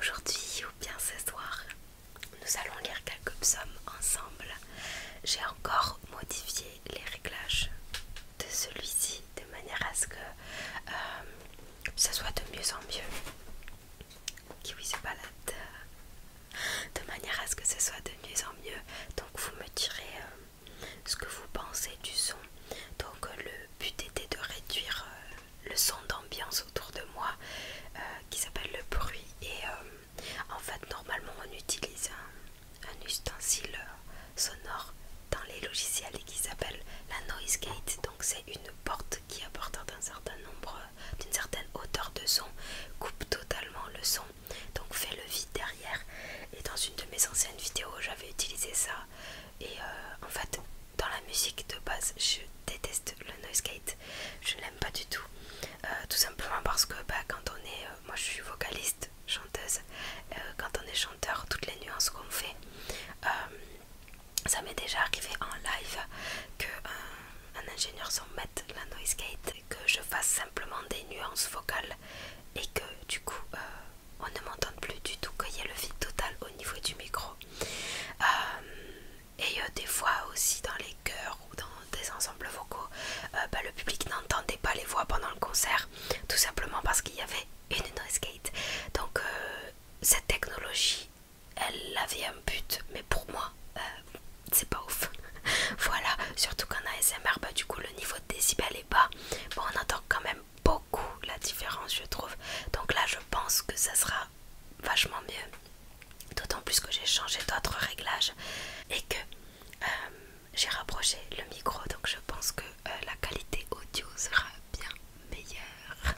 Aujourd'hui, ou bien ce soir, nous allons lire quelques psaumes ensemble. J'ai encore modifié les réglages de celui-ci de manière à ce que ça soit de mieux en mieux. Kiwi se balade. De manière à ce que ce soit de mieux en mieux. Donc vous me direz ce que vous pensez du son. Donc le but était de réduire le son d'ambiance autour de moi qui s'appelle le bruit. Et en fait normalement on utilise un ustensile sonore dans les logiciels et qui s'appelle la noise gate. Donc c'est une porte qui à partir d'un certain nombre, d'une certaine hauteur de son, coupe totalement le son, donc fait le vide derrière. Et dans une de mes anciennes vidéos j'avais utilisé ça. Et en fait dans la musique de base je déteste le noise gate, je l'aime pas du tout. Tout simplement parce que quand on est, moi je suis vocaliste, chanteuse, quand on est chanteur, toutes les nuances qu'on fait, ça m'est déjà arrivé en live que un ingénieur s'en mette la noise gate, que je fasse simplement des nuances vocales et que du coup on ne m'entende plus du tout, qu'il y ait le vide total au niveau du micro. Et des fois aussi dans les chœurs ou dans des ensembles vocaux, le public n'entendait pas les voix pendant le concert, tout simplement parce qu'il y avait une noise gate. Donc cette technologie, elle avait un but, mais pour moi c'est pas ouf. Voilà, surtout qu'en ASMR, du coup le niveau de décibel est bas. Bon, on entend quand même beaucoup la différence, je trouve. Donc là je pense que ça sera vachement mieux. D'autant plus que j'ai changé d'autres réglages et que j'ai rapproché le micro, donc je pense que la qualité audio sera bien meilleure.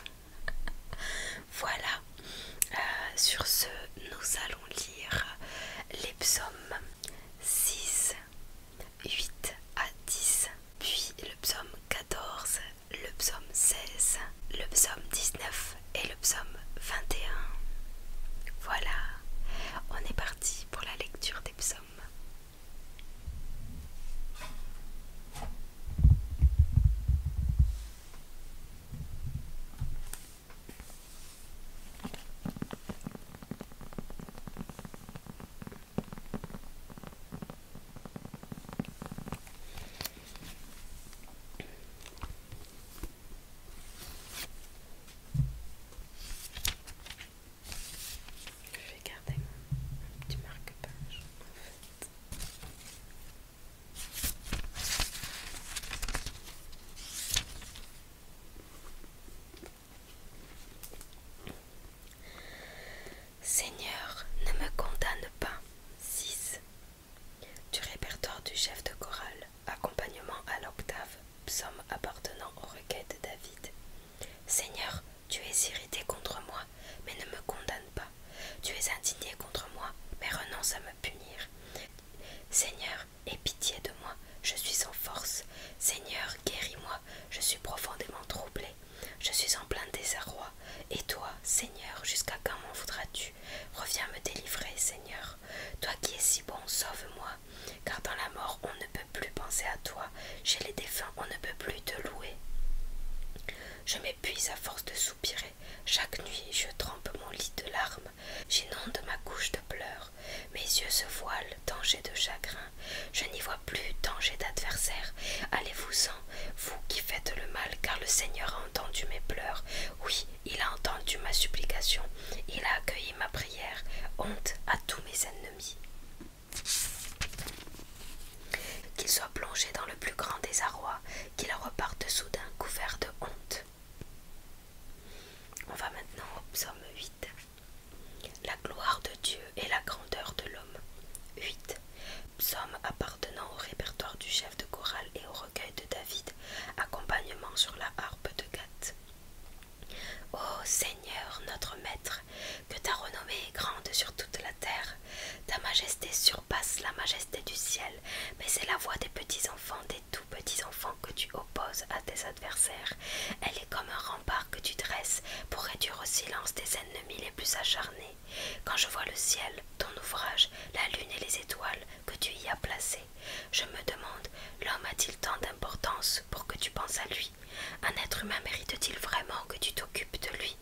Voilà, sur ce, nous allons lire les psaumes 6, 8 à 10, puis le psaume 14, le psaume 16, le psaume 19 et le psaume 21. Voilà, on est parti pour la lecture des psaumes. Je vais garder mon petit marque-page en fait. Seigneur, ne me condamne pas. 6. Du répertoire du chef de chorale, accompagnement à l'octave, psaume appartenant au recueil de David. Seigneur, tu es irrité contre moi, mais ne me condamne pas. Tu es indigné contre moi, mais renonce à me punir. Seigneur, aie pitié de moi, je suis sans force. Seigneur, guéris-moi, je suis profondément troublé. Je suis en plein désarroi. Et toi, Seigneur, jusqu'à quand m'en voudras-tu? Reviens me délivrer, Seigneur. Toi qui es si bon, sauve-moi. Car dans la mort, on ne peut plus penser à toi. Chez les défunts, on ne peut plus te louer. Je m'épuise à force de soupirer. Chaque nuit, je trempe mon lit de larmes. J'inonde ma couche de pleurs. Mes yeux se voilent, danger de chagrin. Je n'y vois plus danger d'adversaire. Allez-vous-en, vous qui faites le mal, car le Seigneur a entendu mes pleurs. Oui, il a entendu ma supplication. Il a accueilli ma prière. Honte à tous mes ennemis. Qu'ils soient plongés dans le plus grand désarroi, qu'ils repartent soudain couverts de honte. On va maintenant au psaume 8. La gloire de Dieu et la grandeur de l'homme. 8. Psaume appartenant au répertoire du chef de chorale et au recueil de David. Accompagnement sur la harpe de Gath. Ô Seigneur, notre Maître, que ta renommée est grande sur toute la terre. Ta majesté surpasse la majesté du ciel, mais c'est la voix des petits-enfants, des tout petits-enfants que tu opposes à tes adversaires. Elle est comme un rempart que tu dresses pour réduire au silence tes ennemis les plus acharnés. Quand je vois le ciel, ton ouvrage, la lune et les étoiles que tu y as placées, je me demande, l'homme a-t-il tant d'importance pour que tu penses à lui? Un être humain mérite-t-il vraiment que tu t'occupes de lui?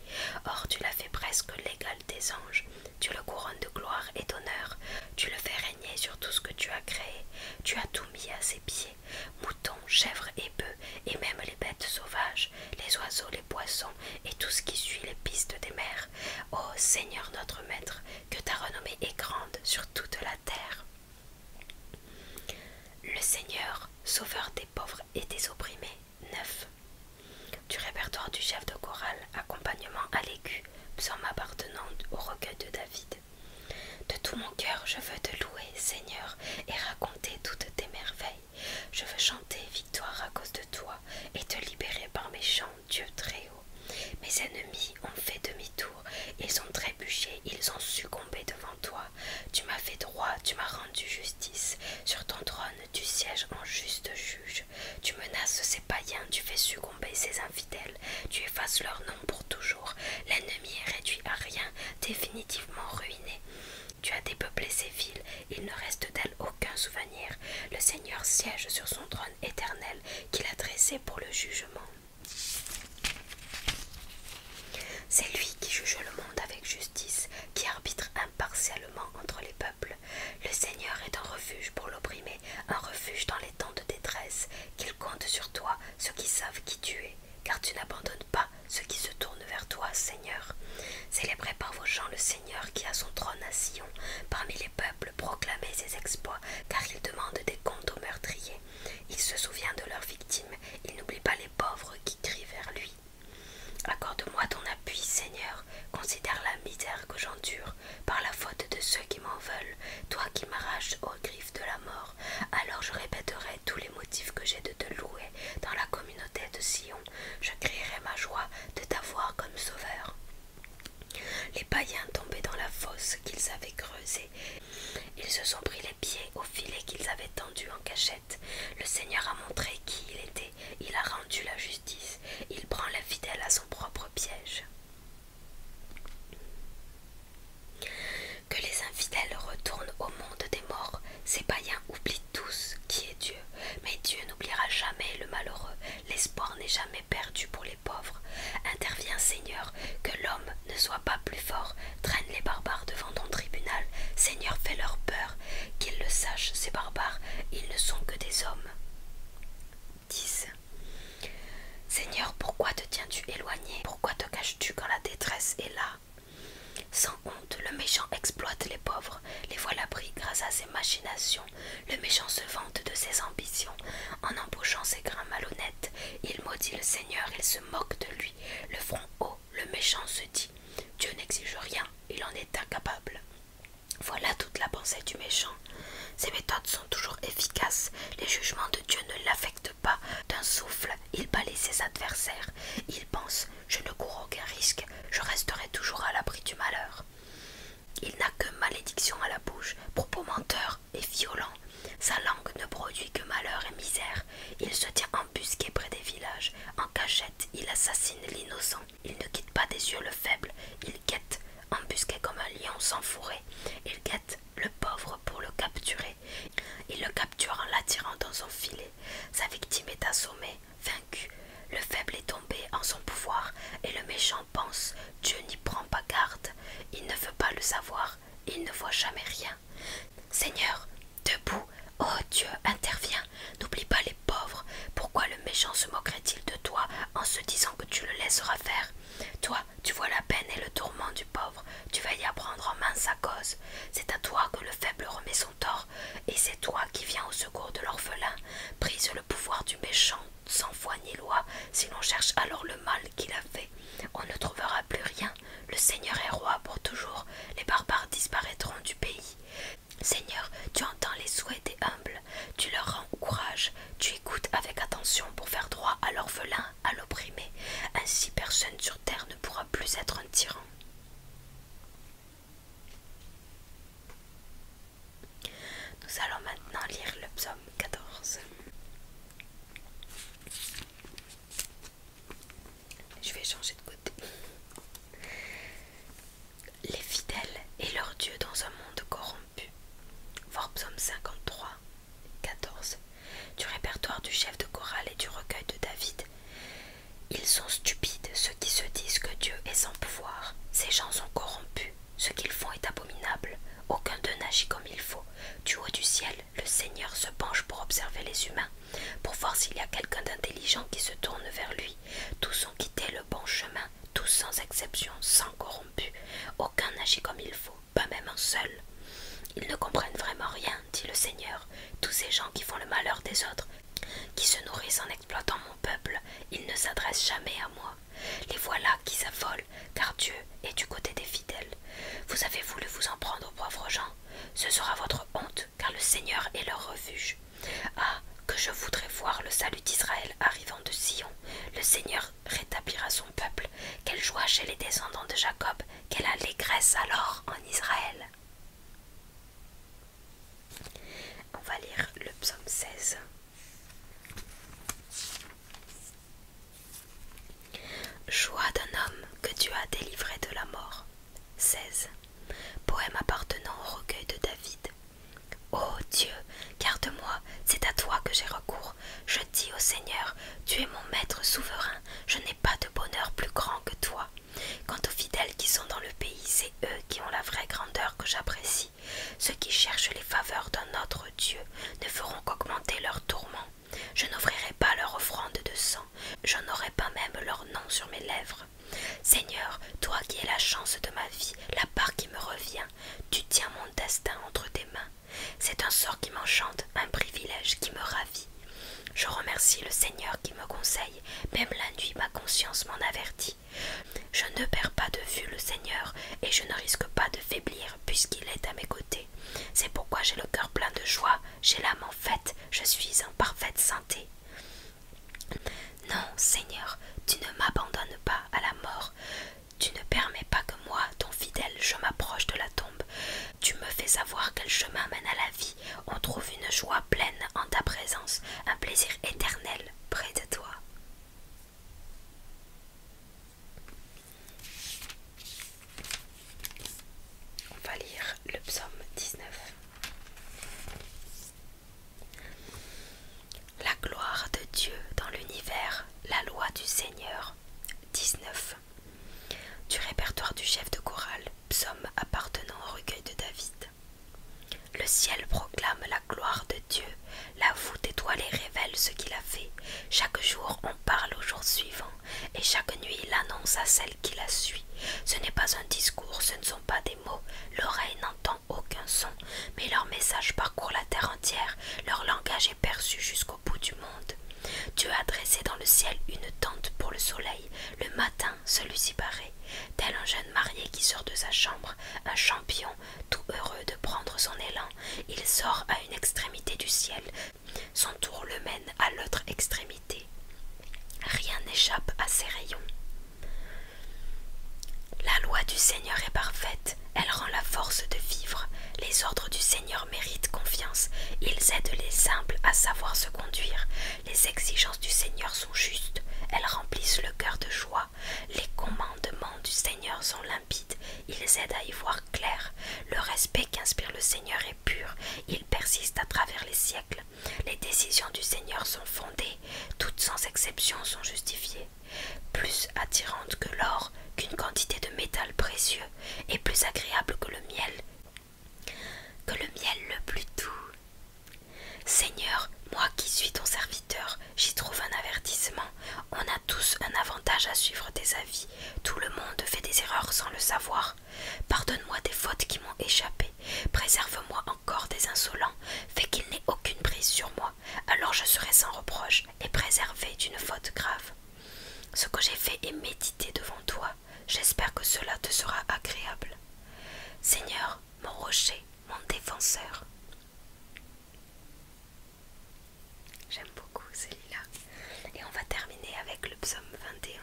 Or tu l'as fait presque l'égal des anges. Tu tu le couronnes de gloire et d'honneur, tu le fais régner sur tout ce que tu as créé, tu as tout mis à ses pieds, moutons, chèvres et bœufs, et même les bêtes sauvages, les oiseaux, les poissons, et tout ce qui suit les pistes des mers. Ô Seigneur notre Maître, que ta renommée est grande sur toute la terre. Le Seigneur, sauveur des pauvres et des opprimés. 9. Du répertoire du chef de chorale, accompagnement à l'aigu, psaume appartenant au recueil de David. De tout mon cœur, je veux te louer, Seigneur, et raconter toutes tes merveilles. Je veux chanter victoire à cause de toi et te libérer par mes chants, Dieu très haut. Mes ennemis ont fait demi-tour, ils ont trébuché, ils ont succombé devant toi. Tu m'as fait droit, tu m'as rendu justice. Sur ton trône, tu sièges en juste juge. Tu menaces ces païens, tu fais succomber ces infidèles. Tu effaces leur nom pour toujours. L'ennemi est réduit à rien, définitivement ruiné. Tu as dépeuplé ces villes, il ne reste d'elles aucun souvenir. Le Seigneur siège sur son trône éternel qu'il a dressé pour le jugement. C'est lui qui juge le monde avec justice, qui arbitre impartialement entre les peuples. Le Seigneur est un refuge pour l'opprimé, un refuge dans les temps de détresse, qu'il compte sur toi ceux qui savent qui tu es, car tu n'abandonnes pas ceux qui se tournent vers toi, Seigneur. Célébrez par vos chants le Seigneur qui a son trône à Sion. Parmi les peuples, proclamez ses exploits, car il demande des comptes aux meurtriers. Il se souvient de leurs victimes, il n'oublie pas les pauvres qui crient vers lui. Accorde-moi ton appui, Seigneur, considère la misère que j'endure, par la faute de ceux qui m'en veulent, toi qui m'arraches aux griffes de la mort. Alors je répéterai tous les motifs que j'ai de te louer dans la communauté de Sion. Je crierai ma joie de t'avoir comme sauveur. Les païens tombaient dans la fosse qu'ils avaient creusée. Ils se sont pris les pieds au filet qu'ils avaient tendu en cachette. Le Seigneur a montré qui il était. Il a rendu la justice. Il prend l'infidèle à son propre piège. Que les infidèles retournent au monde des morts. Ces païens oublient tous qui est Dieu. Mais Dieu n'oubliera jamais le malheureux. L'espoir n'est jamais perdu pour les pauvres. Interviens, Seigneur, que l'homme ne soit pas plus fort. Traîne les barbares devant ton tribunal. Seigneur, fais-leur peur. Qu'ils le sachent, ces barbares, ils ne sont que des hommes. 10. Seigneur, pourquoi te tiens-tu éloigné? Pourquoi te caches-tu quand la détresse est là? Sans honte, le méchant exploite les pauvres, les voilà pris grâce à ses machinations. Le méchant se vante de ses ambitions. En embauchant ses grains malhonnêtes, il maudit le Seigneur, il se moque de lui. Le front haut, le méchant se dit: Dieu n'exige rien, il en est incapable. Voilà toute la pensée du méchant. Ses méthodes sont toujours efficaces. Les jugements de Dieu ne l'affectent pas. D'un souffle, il balaye ses adversaires. Il pense: je ne cours aucun risque, je resterai toujours à l'abri du malheur. Il n'a que malédiction à la bouche, propos menteurs et violents. Sa langue ne produit que malheur et misère. Il se tient embusqué près des villages. En cachette, il assassine l'innocent. Il ne quitte pas des yeux le faible. Il guette, embusqué comme un lion sans fourré. Il guette le pauvre pour le capturer. Il le capture en l'attirant dans son filet. Sa victime est assommée, vaincue. Le faible est tombé en son pouvoir, et le méchant pense: Dieu n'y prend pas garde. Il ne veut pas le savoir, il ne voit jamais rien. Seigneur, debout, ô Dieu, interviens, n'oublie pas les pauvres. Pourquoi le méchant se moquerait-il de toi en se disant que tu le laisseras faire? Toi, tu vois la peine et le tourment du pauvre, tu vas y apprendre en main sa cause. C'est à toi que le faible remet son tort, et c'est toi qui viens au secours de l'orphelin. Brise le pouvoir du méchant, sans foi ni loi, si l'on cherche alors le mal qu'il a fait. On ne trouvera plus rien, le Seigneur est roi pour toujours, les barbares disparaîtront du pays. Seigneur, tu entends les souhaits des humbles, tu leur rends courage, tu écoutes avec attention pour faire droit à l'orphelin, à l'opprimé. Ainsi personne sur terre ne pourra plus être un tyran. Nous allons maintenant lire le psaume 14. Je vais changer de côté. Les fidèles et leur Dieu dans un monde corrompu. Voir psaume 53, 14. Du répertoire du chef de chorale et du recueil de David. Ils sont stupides ceux qui se disent que Dieu est sans pouvoir. voir s'il y a quelqu'un d'intelligent qui se tourne vers lui. Tous ont quitté le bon chemin, tous sans exception, sans corrompu. Aucun n'agit comme il faut, pas même un seul. Ils ne comprennent vraiment rien, dit le Seigneur. Tous ces gens qui font le malheur des autres, qui se nourrissent en exploitant mon peuple, ils ne s'adressent jamais à moi. Les voilà qui s'affolent, car Dieu est du côté des fidèles. Vous avez voulu vous en prendre aux pauvres gens. Ce sera votre honte, car le Seigneur est leur refuge. Ah, que je voudrais voir le salut d'Israël arrivant de Sion. Le Seigneur rétablira son peuple. Quelle joie chez les descendants de Jacob, quelle allégresse alors en Israël. On va lire le psaume 16. Joie d'un homme que Dieu a délivré de la mort. 16. Poème appartenant au recueil de David. Ô Dieu, garde-moi, c'est à toi que j'ai recours. Je dis au Seigneur, tu es mon maître souverain, je n'ai pas de bonheur plus grand que toi. Quant aux fidèles qui sont dans le pays, c'est eux qui ont la vraie grandeur que j'apprécie. Ceux qui cherchent les faveurs d'un autre Dieu ne feront qu'augmenter leurs tourments. Je n'offrirai pas leur offrande de sang, je n'aurai pas même leur nom sur mes lèvres. Seigneur, toi qui es la chance de ma vie, la part qui me revient, tu tiens mon destin entre tes mains. C'est un sort qui m'enchante, un privilège qui me ravit. Je remercie le Seigneur qui me conseille, même la nuit ma conscience m'en avertit. Je ne perds pas de vue le Seigneur, et je ne risque pas de faiblir puisqu'il est à mes côtés. C'est pourquoi j'ai le cœur plein de joie, j'ai l'âme en fête, je suis en parfaite santé. Non, Seigneur, tu ne m'abandonnes pas à la mort. Tu ne permets pas que moi, ton fidèle, je m'approche de la tombe. Tu me fais savoir quel chemin mène à la vie. On trouve une joie pleine en ta présence, un plaisir éternel près de toi. On va lire le psaume 19. La gloire de Dieu dans l'univers, la loi du Seigneur. 19. Du répertoire du chef de chorale, psaume appartenant au recueil de David. Le ciel proclame la gloire de Dieu, la voûte étoilée révèle ce qu'il a fait. Chaque jour on parle au jour suivant, et chaque nuit il annonce à celle qui la suit. Ce n'est pas un discours, ce ne sont pas des mots, l'oreille n'entend aucun son, mais leur message parcourt la terre entière, leur langage est perçu jusqu'au bout du monde. Dieu a dressé dans le ciel une tente pour le soleil, le matin celui-ci paraît, tel un jeune marié qui sort de sa chambre, un champion tout heureux de prendre son élan, il sort à une extrémité du ciel, son tour le mène à l'autre extrémité. Rien n'échappe à ses rayons. La loi du Seigneur est parfaite, elle rend la force de vivre. Les ordres du Seigneur méritent confiance, ils aident les simples à savoir se conduire. Les exigences du Seigneur sont justes, elles remplissent le cœur de joie. Les commandements du Seigneur sont limpides, ils aident à y voir clair. Le respect qu'inspire le Seigneur est pur, il persiste à travers les siècles. Les décisions du Seigneur sont fondées, toutes sans exception sont justifiées. Plus attirante que l'or, qu'une quantité de métal précieux, et plus agréable que le miel le plus doux. Seigneur, moi qui suis ton serviteur, j'y trouve un avertissement. On a tous un avantage à suivre tes avis. Tout le monde fait des erreurs sans le savoir. Pardonne-moi des fautes qui m'ont échappé. Préserve-moi encore des insolents. Fais qu'il n'ait aucune prise sur moi. Alors je serai sans reproche et préservé d'une faute grave. Ce que j'ai fait est médité devant toi. J'espère que cela te sera agréable. Seigneur, mon rocher, mon défenseur. J'aime beaucoup celui-là. Et on va terminer avec le psaume 21.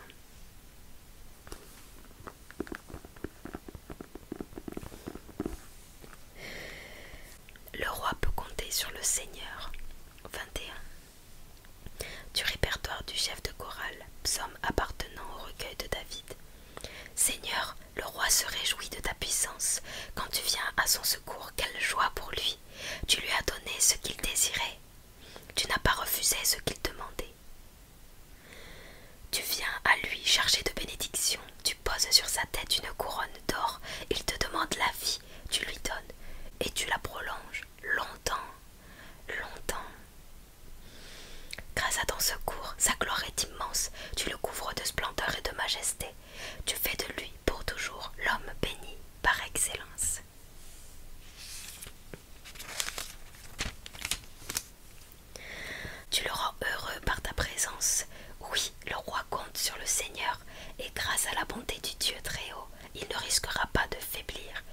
Le roi peut compter sur le Seigneur. 21. Du répertoire du chef de chorale, psaume appartenant au recueil de David. Seigneur, le roi se réjouit de ta puissance. Quand tu viens à son secours, quelle joie pour lui. Tu lui as donné ce qu'il désirait. Tu n'as pas refusé ce qu'il demandait. Tu viens à lui chargé de bénédictions. Tu poses sur sa tête une couronne d'or. Il te demande la vie. Tu lui donnes et tu la prolonges longtemps, longtemps. Grâce à risquera pas de faiblir.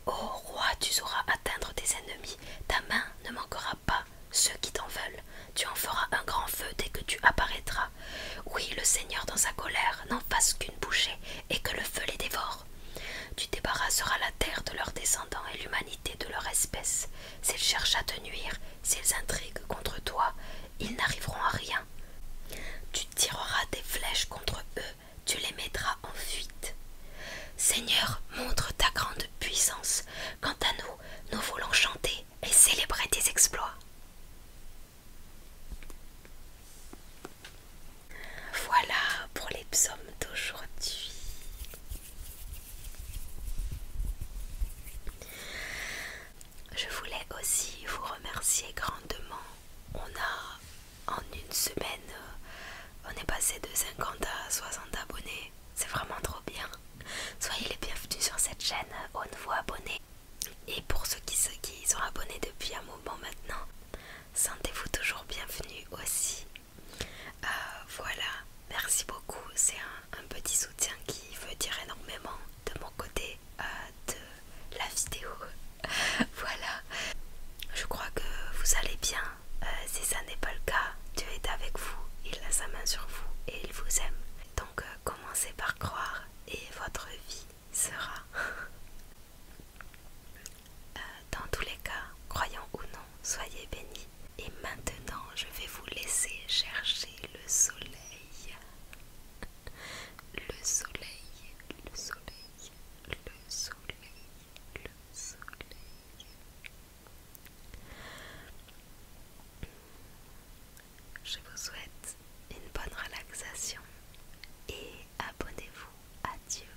Ô roi, tu sauras atteindre tes ennemis, ta main ne manquera pas ceux qui t'en veulent. Tu en feras un grand feu dès que tu apparaîtras. Oui, le Seigneur dans sa colère n'en fasse qu'une bouchée et que le feu les dévore. Tu débarrasseras la terre de leurs descendants et l'humanité de leur espèce. S'ils cherchent à te nuire, s'ils intriguent contre toi, ils n'arriveront à rien. Tu tireras des flèches contre eux, tu les mettras en fuite. Seigneur, montre ta grande puissance. Quant à nous, nous voulons chanter et célébrer tes exploits. Voilà pour les psaumes d'aujourd'hui. Je voulais aussi vous remercier grandement. On a, en une semaine, on est passé de 50 à 60 abonnés. C'est vraiment trop bien. Soyez les bienvenus sur cette chaîne aux nouveaux abonnés. Et pour ceux qui sont abonnés depuis un moment maintenant, sentez-vous toujours bienvenus aussi. Voilà, merci beaucoup. C'est un petit soutien qui veut dire énormément de mon côté de la vidéo. Voilà, je crois que vous allez bien. Si ça n'est pas le cas, Dieu est avec vous, il a sa main sur vous et il vous aime. Donc commencez par croire et votre vie sera. Dans tous les cas, croyant ou non, soyez bénis. Et maintenant, je vais vous laisser chercher le soleil. Le soleil, le soleil, le soleil, le soleil. Je vous souhaite une bonne relaxation et abonnez-vous. Adieu.